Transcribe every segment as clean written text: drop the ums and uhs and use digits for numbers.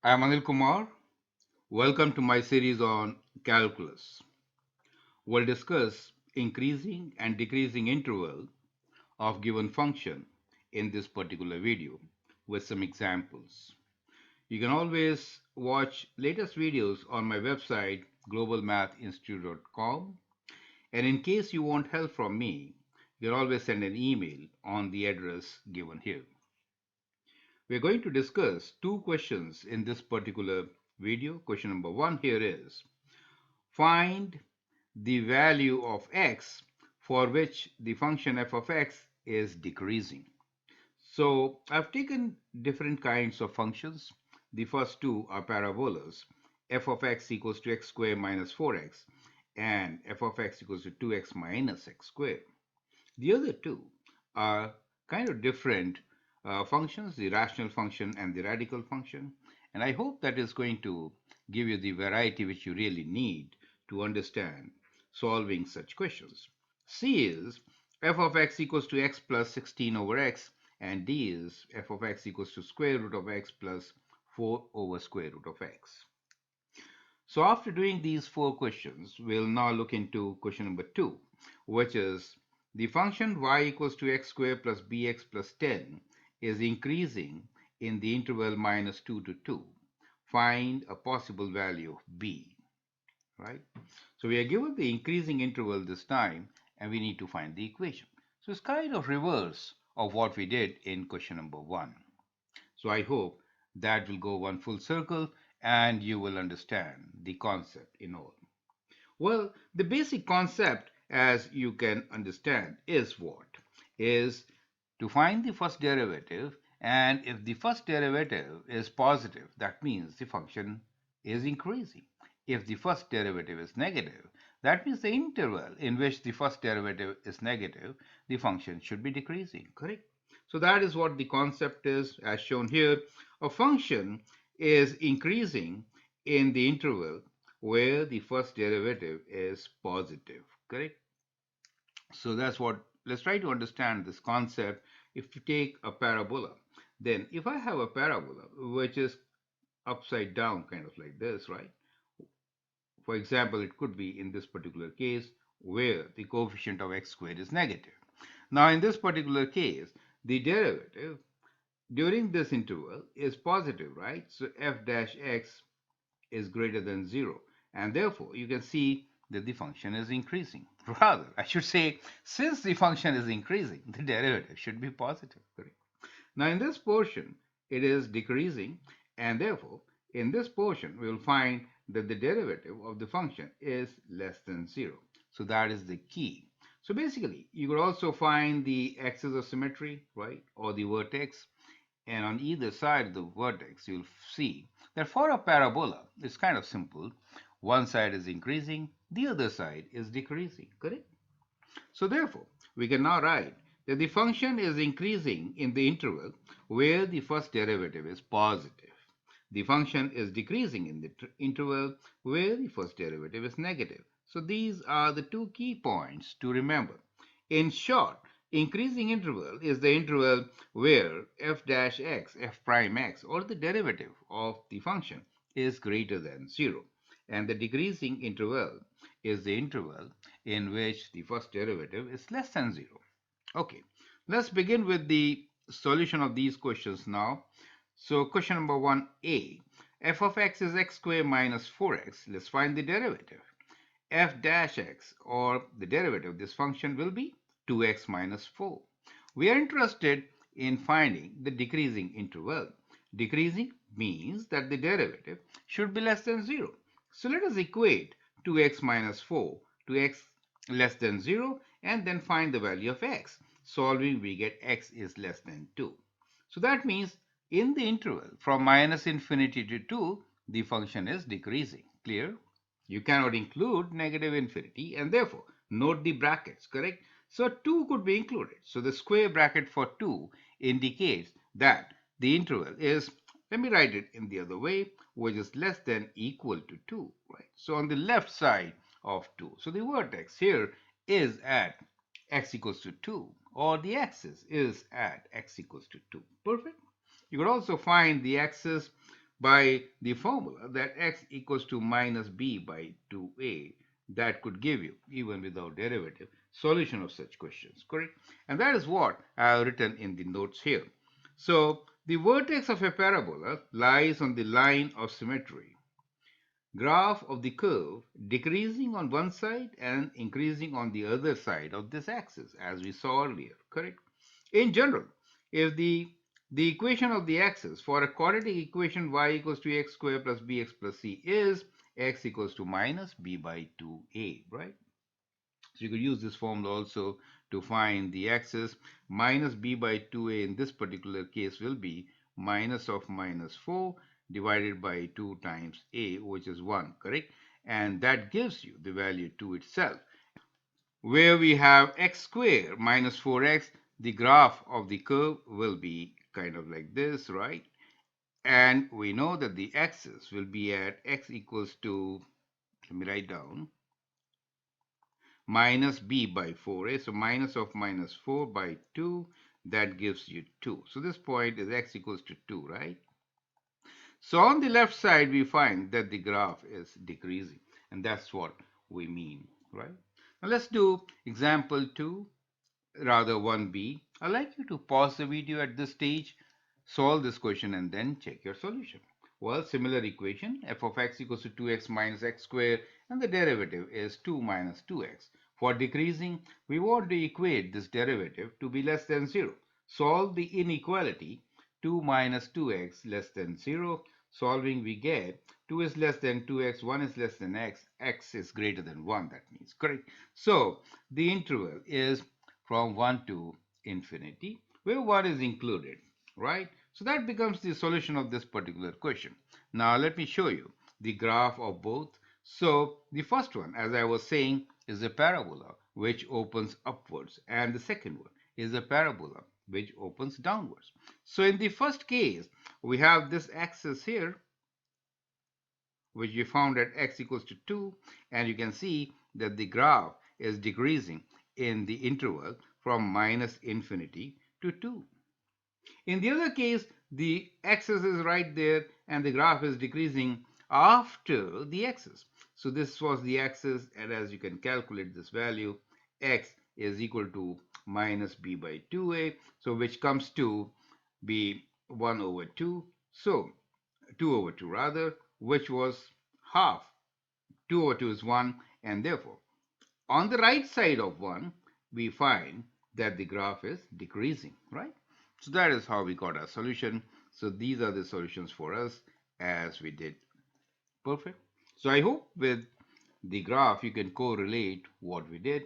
I am Anil Kumar. Welcome to my series on calculus. We'll discuss increasing and decreasing interval of given function in this particular video with some examples. You can always watch latest videos on my website globalmathinstitute.com, and in case you want help from me, you can always send an email on the address given here. We're going to discuss two questions in this particular video. Question number one here is find the value of x for which the function f of x is decreasing. So I've taken different kinds of functions. The first two are parabolas. F of x equals to x squared minus 4x and f of x equals to 2x minus x squared. The other two are kind of different functions, the rational function and the radical function. And I hope that is going to give you the variety which you really need to understand solving such questions. C is f of x equals to x plus 16 over x, and D is f of x equals to square root of x plus 4 over square root of x. So after doing these four questions, we'll now look into question number two, which is the function y equals to x squared plus bx plus 10 is increasing in the interval minus 2 to 2. Find a possible value of b, right? So we are given the increasing interval this time, and we need to find the equation. So it's kind of reverse of what we did in question number one. So I hope that will go one full circle and you will understand the concept in all. Well, the basic concept, as you can understand, is what? Is to find the first derivative, and if the first derivative is positive, that means the function is increasing. If the first derivative is negative, that means the interval in which the first derivative is negative, the function should be decreasing, correct? So that is what the concept is as shown here. A function is increasing in the interval where the first derivative is positive, correct? So that's what, let's try to understand this concept. If you take a parabola, then if I have a parabola which is upside down, kind of like this, right? For example, it could be in this particular case where the coefficient of x squared is negative. Now, in this particular case, the derivative during this interval is positive, right? So f dash x is greater than 0. And therefore, you can see that the function is increasing. Rather, I should say, since the function is increasing, the derivative should be positive. Correct? Now, in this portion, it is decreasing, and therefore, in this portion, we will find that the derivative of the function is less than 0. So that is the key. So basically, you could also find the axis of symmetry, right, or the vertex, and on either side of the vertex, you'll see that for a parabola, it's kind of simple. One side is increasing, the other side is decreasing, correct? So therefore, we can now write that the function is increasing in the interval where the first derivative is positive. The function is decreasing in the interval where the first derivative is negative. So these are the two key points to remember. In short, increasing interval is the interval where f dash x, f prime x, or the derivative of the function is greater than 0. And the decreasing interval is the interval in which the first derivative is less than 0. Okay, let's begin with the solution of these questions now. So question number 1a, f of x is x squared minus 4x. Let's find the derivative. F dash x, or the derivative of this function, will be 2x minus 4. We are interested in finding the decreasing interval. Decreasing means that the derivative should be less than 0. So let us equate 2x minus 4 to x less than 0 and then find the value of x. Solving, we get x is less than 2. So that means in the interval from minus infinity to 2, the function is decreasing. Clear? You cannot include negative infinity, and therefore note the brackets, correct? So 2 could be included. So the square bracket for 2 indicates that the interval is, let me write it in the other way, which is less than equal to 2, right? So on the left side of 2. So the vertex here is at x equals to 2, or the axis is at x equals to 2. Perfect. You could also find the axis by the formula that x equals to minus b by 2a. That could give you, even without derivative, solution of such questions, correct? And that is what I have written in the notes here. So the vertex of a parabola lies on the line of symmetry. Graph of the curve decreasing on one side and increasing on the other side of this axis, as we saw earlier, correct? In general, if the equation of the axis for a quadratic equation y equals to x squared plus bx plus c is x equals to minus b by 2a, right? So you could use this formula also to find the axis. Minus b by 2a in this particular case will be minus of minus 4 divided by 2 times a, which is 1, correct? And that gives you the value 2 itself. Where we have x squared minus 4x, the graph of the curve will be kind of like this, right? And we know that the axis will be at x equals to, let me write down, minus b by 4a. So minus of minus 4 by 2, that gives you 2. So this point is x equals to 2, right? So on the left side, we find that the graph is decreasing. And that's what we mean, right? Now let's do example 2, rather 1b. I'd like you to pause the video at this stage, solve this question, and then check your solution. Well, similar equation, f of x equals to 2x minus x squared, and the derivative is 2 minus 2x. For decreasing, we want to equate this derivative to be less than 0. Solve the inequality 2 minus 2x less than 0. Solving, we get 2 is less than 2x, 1 is less than x is greater than 1, that means, correct? So the interval is from 1 to infinity, where 1 is included, right? So that becomes the solution of this particular question. Now let me show you the graph of both. So the first one, as I was saying, is a parabola which opens upwards, and the second one is a parabola which opens downwards. So in the first case, we have this axis here, which we found at x equals to 2, and you can see that the graph is decreasing in the interval from minus infinity to 2. In the other case, the axis is right there and the graph is decreasing after the axis. So this was the axis, and as you can calculate this value, x is equal to minus b by 2a, so which comes to be 1 over 2. So 2 over 2 rather, which was half. 2 over 2 is 1, and therefore on the right side of 1, we find that the graph is decreasing, right? So that is how we got our solution. So these are the solutions for us as we did. Perfect. So I hope with the graph you can correlate what we did.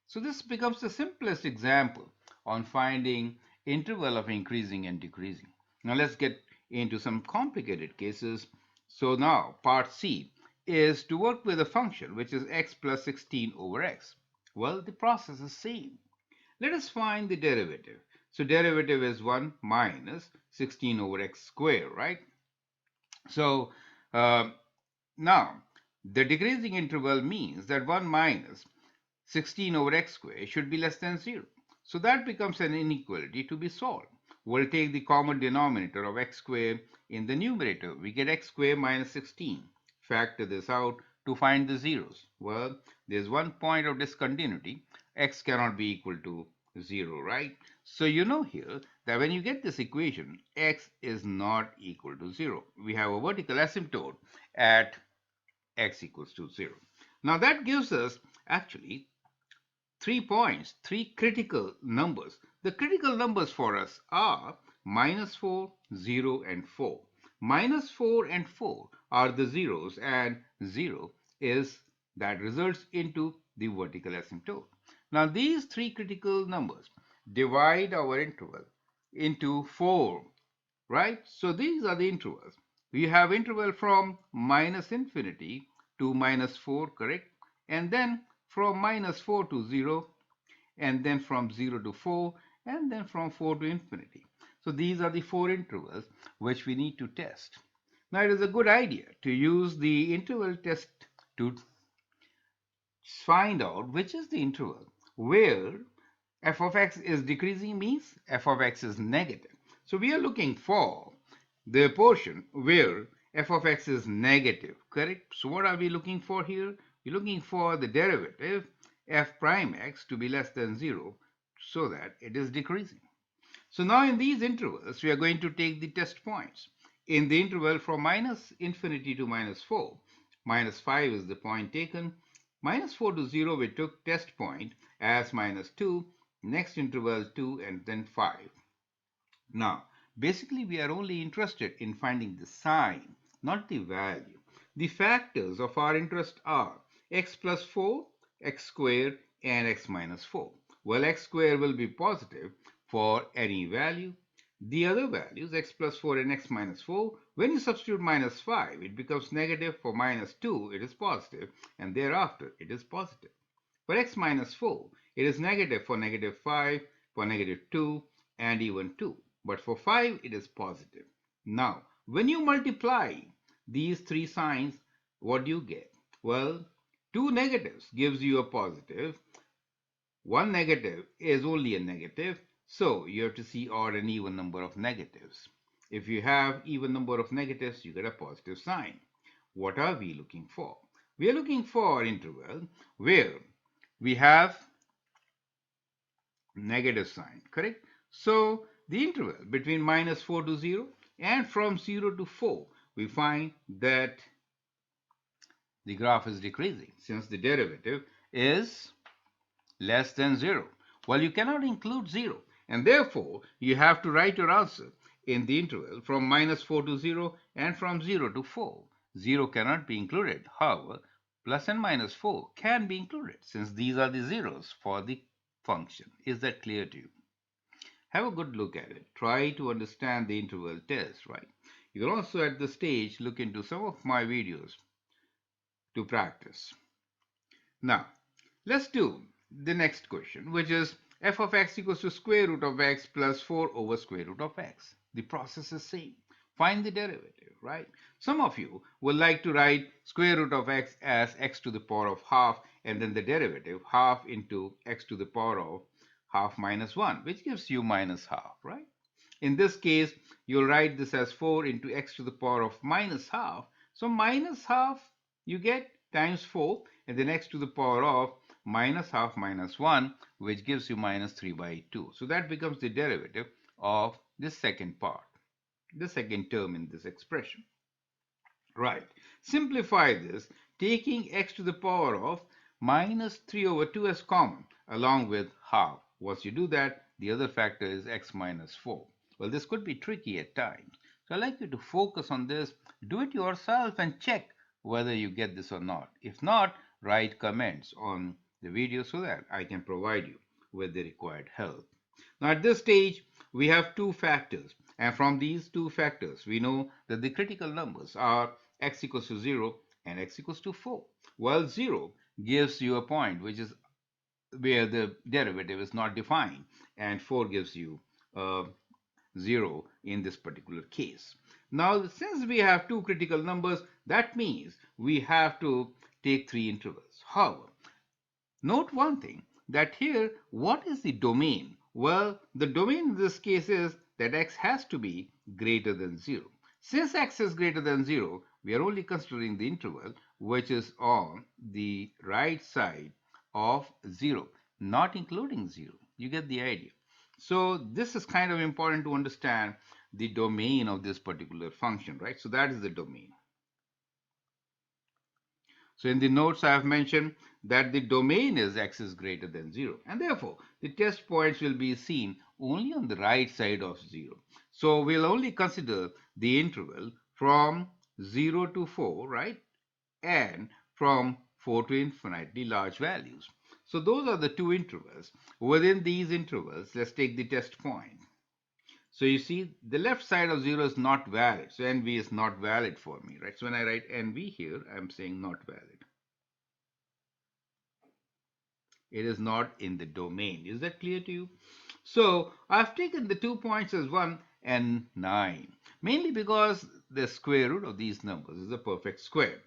So this becomes the simplest example on finding interval of increasing and decreasing. Now let's get into some complicated cases. So now part C is to work with a function which is x plus 16 over x. Well, the process is same. Let us find the derivative. So derivative is 1 minus 16 over x squared, right? So uh, now the decreasing interval means that 1 minus 16 over x squared should be less than 0. So that becomes an inequality to be solved. We'll take the common denominator of x squared in the numerator. We get x squared minus 16. Factor this out to find the zeros. Well, there's one point of discontinuity. X cannot be equal to 0, right? So you know here that when you get this equation, x is not equal to 0. We have a vertical asymptote at x equals to 0. Now that gives us actually 3 points, three critical numbers. The critical numbers for us are minus 4, 0, and 4. Minus 4 and 4 are the zeros, and 0 is that results into the vertical asymptote. Now these three critical numbers divide our interval into 4, right? So these are the intervals. We have interval from minus infinity to minus 4, correct? And then from minus 4 to 0, and then from 0 to 4, and then from 4 to infinity. So these are the four intervals which we need to test. Now it is a good idea to use the interval test to find out which is the interval where f of x is decreasing means f of x is negative. So we are looking for the portion where f of x is negative, correct? So what are we looking for here? We're looking for the derivative f prime x to be less than 0 so that it is decreasing. So now in these intervals, we are going to take the test points. In the interval from minus infinity to minus 4, minus 5 is the point taken. Minus 4 to 0, we took test point as minus 2, next interval 2, and then 5. Now, basically, we are only interested in finding the sign, not the value. The factors of our interest are x plus 4, x squared, and x minus 4. Well, x squared will be positive for any value. The other values, x plus 4 and x minus 4, when you substitute minus 5, it becomes negative. For minus 2, it is positive, and thereafter it is positive. For x minus 4, it is negative for negative 5, for negative 2, and even 2. But for 5, it is positive. Now, when you multiply these three signs, what do you get? Well, two negatives gives you a positive. One negative is only a negative, so you have to see odd and even number of negatives. If you have even number of negatives, you get a positive sign. What are we looking for? We are looking for an interval where we have negative sign, correct? So the interval between minus 4 to 0 and from 0 to 4, we find that the graph is decreasing since the derivative is less than 0. Well, you cannot include 0, and therefore you have to write your answer in the interval from minus 4 to 0 and from 0 to 4. 0 cannot be included. However, plus and minus 4 can be included since these are the zeros for the function. Is that clear to you? Have a good look at it. Try to understand the interval test, right? You can also at this stage look into some of my videos to practice. Now, let's do the next question, which is f of x equals to square root of x plus 4 over square root of x. The process is same. Find the derivative, right? Some of you would like to write square root of x as x to the power of half and then the derivative half into x to the power of half minus 1, which gives you minus half, right? In this case, you'll write this as 4 into x to the power of minus half. So minus half you get times 4 and then x to the power of minus half minus 1, which gives you minus 3 by 2. So that becomes the derivative of this second part, the second term in this expression. Right. Simplify this, taking x to the power of minus 3 over 2 as common, along with half. Once you do that, the other factor is x minus 4. Well, this could be tricky at times. So I'd like you to focus on this, do it yourself, and check whether you get this or not. If not, write comments on the video so that I can provide you with the required help. Now, at this stage, we have two factors, and from these two factors, we know that the critical numbers are x equals to 0 and x equals to 4. Well, 0 gives you a point which is where the derivative is not defined, and 4 gives you 0 in this particular case. Now, since we have two critical numbers, that means we have to take three intervals. However, note one thing, that here, what is the domain? Well, the domain in this case is that x has to be greater than 0. Since x is greater than 0, we are only considering the interval which is on the right side of 0, not including 0. You get the idea. So this is kind of important to understand the domain of this particular function, right? So that is the domain. So in the notes, I have mentioned that the domain is x is greater than 0. And therefore, the test points will be seen only on the right side of 0. So we'll only consider the interval from 0 to 4, right? And from 4 to infinitely large values. So those are the two intervals. Within these intervals, let's take the test point. So you see, the left side of 0 is not valid. So NV is not valid for me, right? So when I write NV here, I'm saying not valid. It is not in the domain. Is that clear to you? So I've taken the 2 points as 1 and 9, mainly because the square root of these numbers is a perfect square.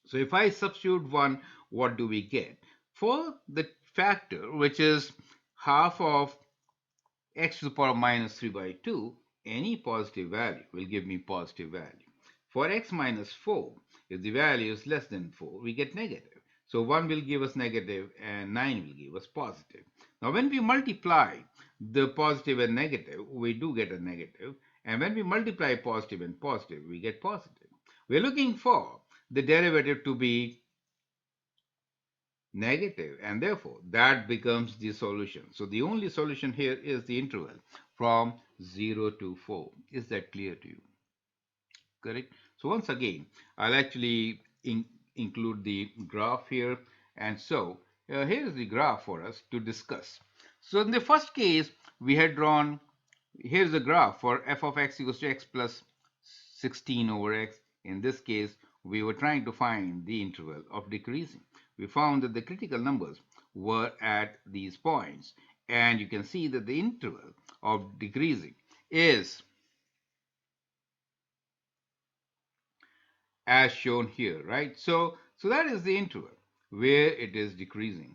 So if I substitute 1, what do we get? For the factor, which is half of x to the power of minus 3 by 2, any positive value will give me positive value. For x minus 4, if the value is less than 4, we get negative. So 1 will give us negative and 9 will give us positive. Now when we multiply the positive and negative, we do get a negative. And when we multiply positive and positive, we get positive. We're looking for the derivative to be negative, and therefore that becomes the solution. So the only solution here is the interval from 0 to 4. Is that clear to you? Correct. So once again, I'll actually include the graph here. And so here's the graph for us to discuss. So in the first case, we had drawn, here's the graph for f of x equals to x plus 16 over x. In this case, we were trying to find the interval of decreasing. We found that the critical numbers were at these points. And you can see that the interval of decreasing is as shown here, right? So that is the interval where it is decreasing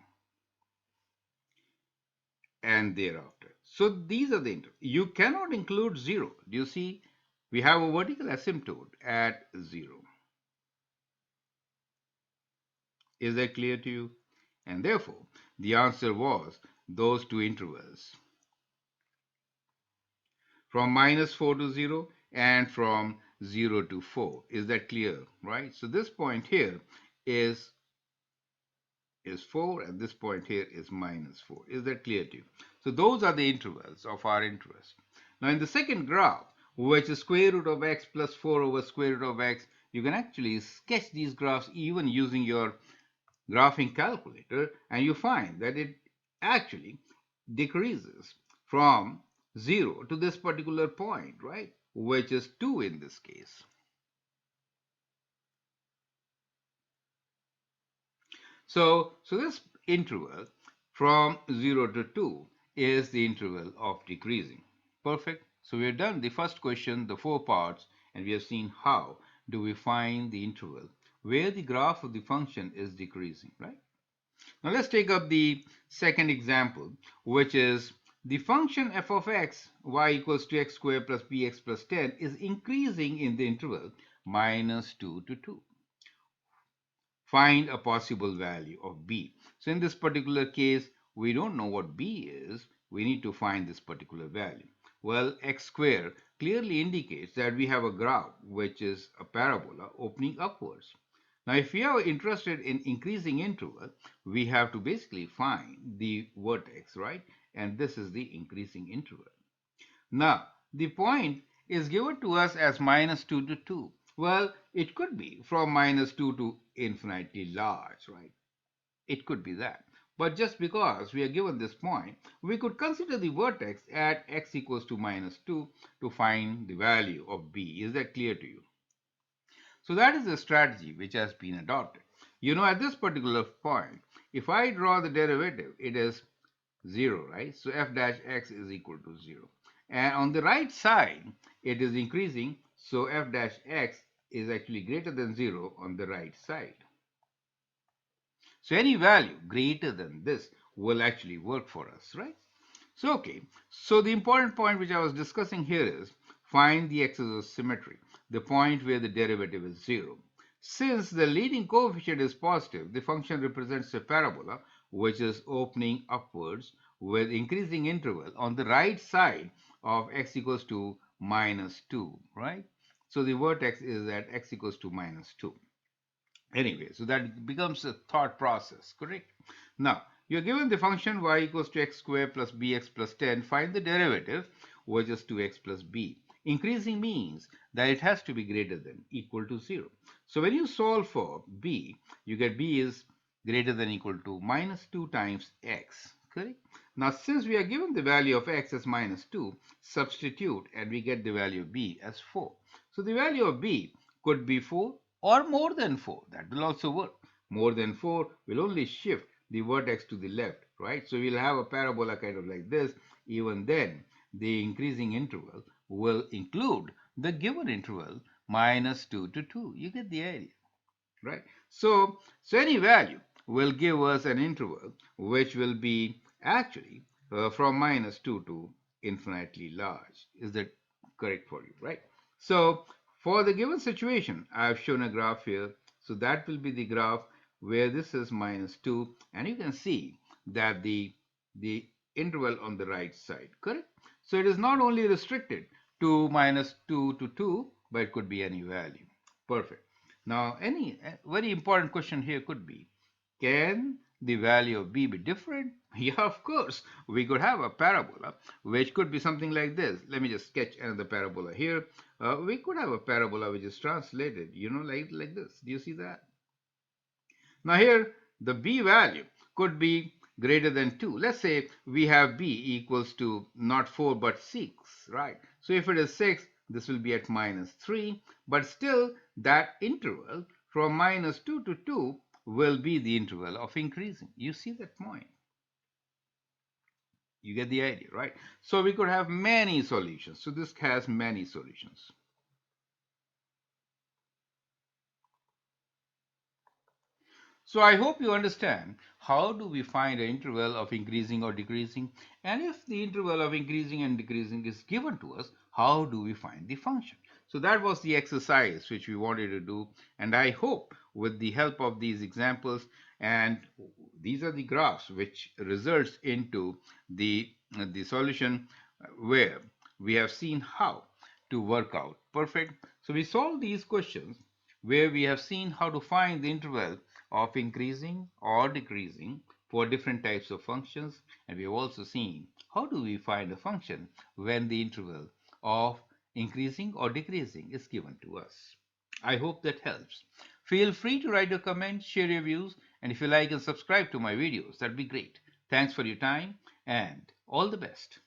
and thereafter. So these are the intervals. You cannot include 0. Do you see? We have a vertical asymptote at 0. Is that clear to you? And therefore, the answer was those two intervals from minus 4 to 0 and from 0 to 4. Is that clear, right? So this point here is is 4 and this point here is minus 4. Is that clear to you? So those are the intervals of our interest. Now in the second graph, which is square root of x plus 4 over square root of x, you can actually sketch these graphs even using your graphing calculator, and you find that it actually decreases from 0 to this particular point, right? Which is 2 in this case. So this interval from 0 to 2 is the interval of decreasing. Perfect. So we have done the first question, the 4 parts, and we have seen how do we find the interval where the graph of the function is decreasing, right? Now let's take up the second example, which is the function f of x, y equals to x squared plus bx plus 10 is increasing in the interval minus 2 to 2. Find a possible value of b. So in this particular case, we don't know what b is. We need to find this particular value. Well, x squared clearly indicates that we have a graph which is a parabola opening upwards. Now, if we are interested in increasing interval, we have to basically find the vertex, right? And this is the increasing interval. Now, the point is given to us as minus 2 to 2. Well, it could be from minus 2 to infinitely large, right? It could be that. But just because we are given this point, we could consider the vertex at x equals to minus 2 to find the value of b. Is that clear to you? So that is the strategy which has been adopted. You know, at this particular point, if I draw the derivative, it is 0, right? So f dash x is equal to 0. And on the right side, it is increasing, so f dash x is actually greater than 0 on the right side. So any value greater than this will actually work for us, right? So, okay, so the important point which I was discussing here is find the axis of symmetry, the point where the derivative is 0. Since the leading coefficient is positive, the function represents a parabola which is opening upwards with increasing interval on the right side of x equals to minus 2, right? So the vertex is at x equals to minus 2. Anyway, so that becomes a thought process, correct? Now, you're given the function y equals to x squared plus bx plus 10. Find the derivative, which is 2x plus b. Increasing means that it has to be greater than equal to 0. So when you solve for b, you get b is greater than equal to minus 2 times x, correct? Now, since we are given the value of x as minus 2, substitute and we get the value of b as 4. So the value of b could be 4 or more than 4. That will also work. More than 4 will only shift the vertex to the left, right? So we'll have a parabola kind of like this. Even then, the increasing interval will include the given interval minus 2 to 2. You get the idea, right? So any value will give us an interval which will be actually from minus 2 to infinitely large. Is that correct for you, right? So For the given situation, I have shown a graph here. So that will be the graph where this is minus 2. And you can see that the interval on the right side, correct? So it is not only restricted to minus 2 to 2, but it could be any value. Perfect. Now, any very important question here could be, can the value of b be different? Yeah, of course. We could have a parabola, which could be something like this. Let me just sketch another parabola here. We could have a parabola which is translated, like this. Do you see that? Now here, the b value could be greater than 2. Let's say we have b equals to not 4 but 6, right? So if it is 6, this will be at minus 3, but still that interval from minus 2 to 2 will be the interval of increasing. You see that point? You get the idea, right? So we could have many solutions. So this has many solutions. So I hope you understand how do we find an interval of increasing or decreasing, and if the interval of increasing and decreasing is given to us, how do we find the function? So that was the exercise which we wanted to do, and I hope with the help of these examples, and these are the graphs which results into the solution where we have seen how to work out. Perfect. So we solve these questions where we have seen how to find the interval of increasing or decreasing for different types of functions, and we have also seen how do we find a function when the interval of increasing or decreasing is given to us. I hope that helps. Feel free to write your comments, share your views, and if you like and subscribe to my videos, that'd be great. Thanks for your time and all the best.